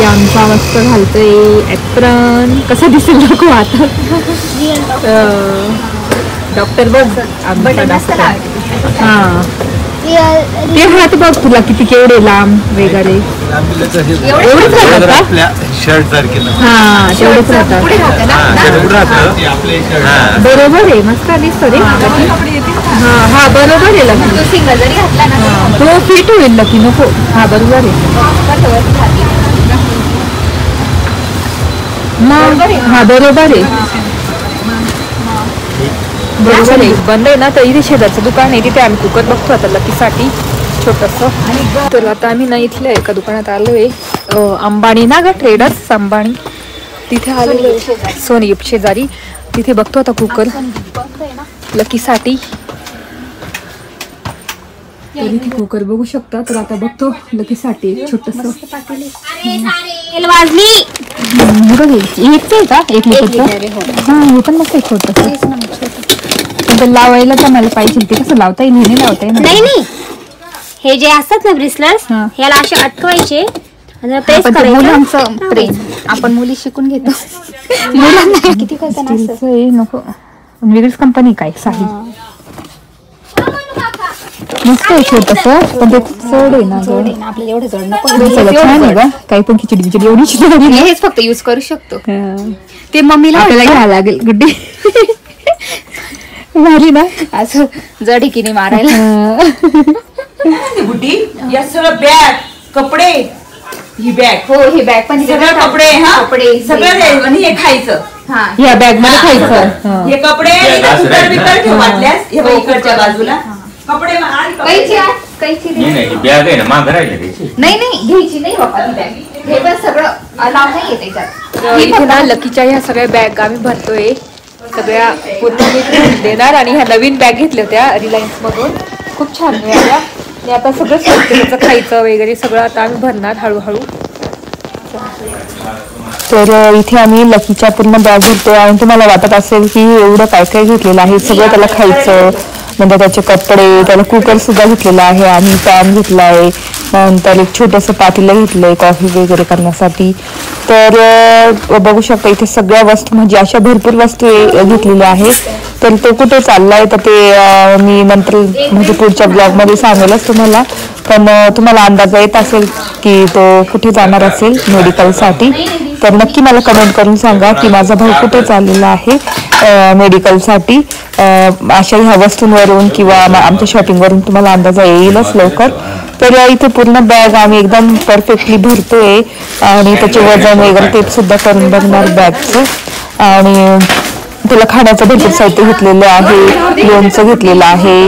या आमचा मस्त घालतोय ऍप्रन. कसा दिसेल नको आता. डॉक्टर बघ आमचा डॉक्टर. हा ते हात बघ तुला किती केवढे लांब वगैरे एवढेच राहतात शर्ट सारखे. हा तेवढेच राहतात. बरोबर आहे मस्त दिसतो रे. हा हा बरोबर आहे लकी. सिंगल जरी घातला ना तो फिट होईल लकी नको. हा बरोबर आहे हा बरोबर आहे बरोबर आहे. बंद आहे ना तर इथे शेजारचं दुकान आहे तिथे आम्ही कुकर बघतो आता लकीसाठी छोटंसं. तर आता आम्ही ना इथल्या एका दुकानात आलोय. अंबानी ना ग ट्रेडर्स अंबानी तिथे आलो सोनी गिफ्ट शेजारी. तिथे बघतो आता कुकर लकीसाठी. तर इथे कुकर बघू शकता. तर आता बघतो लकीसाठी छोटंसं. हेच आहे का 1 लिटरचं. हा हे पण मस्त आहे छोटंसं. लावायला तर मला पाहिजे ते कसं लावता येईल. हे लावता येईल नाही हे जे असतात ना ब्रिसलेट्स ह्याला असे अटकवायचे मुलांचं प्रेम आपण मुली शिकून घेतो. मुलांना किती नको वेगळीच कंपनी काय साही मस्त आहे छोटंसं पण ते चढ आहे ना आपल्याला एवढं जड नको. छान आहे का काही पण खिचडी बिचडी एवढी खिचडी हेच फक्त युज करू शकतो. ते मम्मीला आपल्याला घ्यावं लागेल गुड्डी. भारी ना असं जड किनी मारायला. गुड्डी या सगळं बॅग कपडे ही बॅग हो ही बॅग पण सगळं कपडे हा कपडे सगळं द्यायचं आणि हे खायचं. हा या बॅग मध्ये खायचं. हे कपडे कुकर बिकर ठेव वाटल्यास हे बघ इकडच्या बाजूला कपडे कैची बॅग आहे ना मागं राहिलं त्याची. नाही घ्यायची नाही बाबा ती बॅग. हे पण सगळं अलाव नाही आहे त्याच्यात. इथे ना लकीच्या ह्या सगळ्या बॅग आम्ही भरतोय. सगळ्या पूर्ण मी देणार आणि ह्या नवीन बॅग घेतल्या होत्या रिलायन्स मधून खूप छान मिळाल्या. आणि आता सगळं स्वच्छतेचं खायचं वगैरे सगळं आता आम्ही भरणार हळूहळू. तर इथे आम्ही लकीच्या पूर्ण बॅग घेतोय. आणि तुम्हाला वाटत असेल की एवढं काय काय घेतलेलं आहे सगळं त्याला खायचं. नंतर त्याचे कपडे त्याला कुकर सुद्धा घेतलेला आहे आणि पॅन घेतला आहे. नंतर एक छोटंसं पातेलं घेतलंय कॉफी वगैरे करण्यासाठी. तर बघू शकता इथे सगळ्या वस्तू म्हणजे अशा भरपूर वस्तू घेतलेल्या आहेत. तर तो कुठे चाललाय तर ते मी नंतर म्हणजे पुढच्या ब्लॉगमध्ये सांगेलच तुम्हाला. पण तुम्हाला अंदाज येत असेल की तो कुठे जाणार असेल मेडिकलसाठी. तर नक्की मला कमेंट करून सांगा की माझा भाऊ कुठे चाललेला आहे मेडिकलसाठी. अशा ह्या वस्तूंवरून किंवा आमच्या शॉपिंगवरून तुम्हाला अंदाज येईलच लवकर. तर इथे पूर्ण बॅग आम्ही एकदम परफेक्टली भरतोय आणि त्याचे वजन वगैरे ते सुद्धा करून बघणार बॅगचं. आणि त्याला खाण्याचं भरपूर साहित्य घेतलेलं आहे. लोणचं घेतलेलं आहे.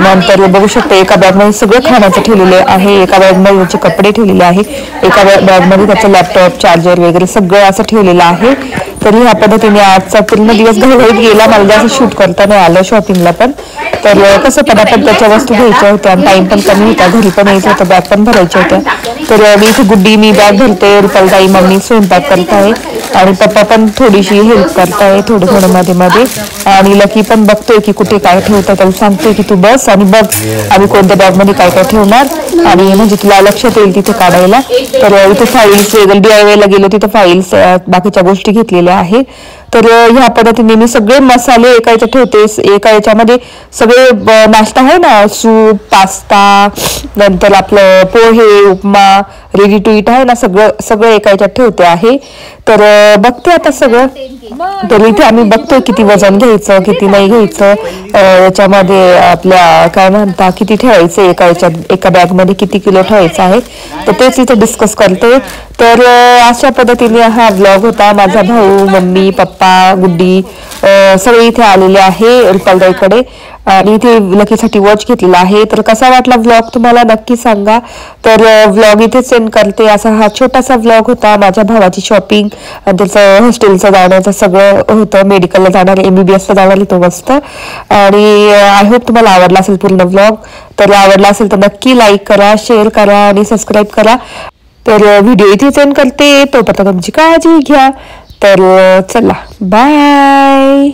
नंतर बघू शकता एका बॅगमध्ये सगळं खाण्याचं ठेवलेलं आहे. एका बॅगमध्ये त्याचे कपडे ठेवलेले आहे. एका बॅगमध्ये त्याचं लॅपटॉप चार्जर वगैरे सगळं असं ठेवलेलं आहे. तर ह्या पद्धतीने आजचा पूर्ण दिवस घालवत गेला. मला जास्त शूट करता नाही आलं शॉपिंगला पण. तर कसं पटापट त्याच्या वस्तू घ्यायच्या होत्या आणि टाइम पण कमी होता. घरी पण यायचं होतं बॅग पण भरायच्या होत्या. तर मी इथे गुड्डी मी बॅग भरते. रुपालताई मम्मी स्वयंपाक करताय आणि पप्पा पण थोडीशी हेल्प करताय थोडं मध्ये मध्ये. आणि लकी पण बघतोय की कुठे काय ठेवतं. त्याला सांगतोय की तू बस आणि बघ आम्ही कोणत्या बॅग मध्ये काय काय ठेवणार आणि म्हणजे तुला लक्षात येईल तिथे काढायला. तर इथे फाईल्स वगैरे DIY ला गेलो तिथे फाईल्स बाकीच्या गोष्टी घेतलेल्या आहेत. तर ह्या पद्धतीने मी सगळे मसाले एका याच्यात ठेवते. एका याच्यामध्ये सगळे नाश्ता आहे ना सूप पास्ता नंतर आपलं पोहे उपमा रेडी टू इट आहे ना सगळं एका याच्यात ठेवते आहे. तर बघते आता सगळं. तर इथे आम्ही बघतोय किती वजन घ्यायचं किती नाही घ्यायचं. याच्यामध्ये आपल्या काय म्हणता किती ठेवायचं एका बॅगमध्ये किती किलो ठेवायचं आहे. तर तेच इथे डिस्कस करतोय. तर अशा पद्धतीने हा व्लॉग होता. माझा भाऊ मम्मी पप्पा गुड्डी सगळे इथे आलेले आहे रुपालताईकडे. आणि इथे लकीसाठी वॉच घेतलेला आहे. तर कसा वाटला व्लॉग तुम्हाला नक्की सांगा. तर व्लॉग इथे सेंड करते. असा हा छोटासा व्लॉग होता. माझ्या भावाची शॉपिंग आणि त्याचं हॉस्टेलचं जाण्याचं सगळं होतं. मेडिकलला जाणार MBBSला जाणार तो मस्त. आणि आय होप तुम्हाला आवडला असेल पूर्ण व्लॉग. तर आवडला असेल तर नक्की लाईक करा शेअर करा आणि सबस्क्राईब करा. तर व्हिडिओ इथे सेंड करते. तोपर्यंत तुमची काळजी घ्या. तर चला बाय.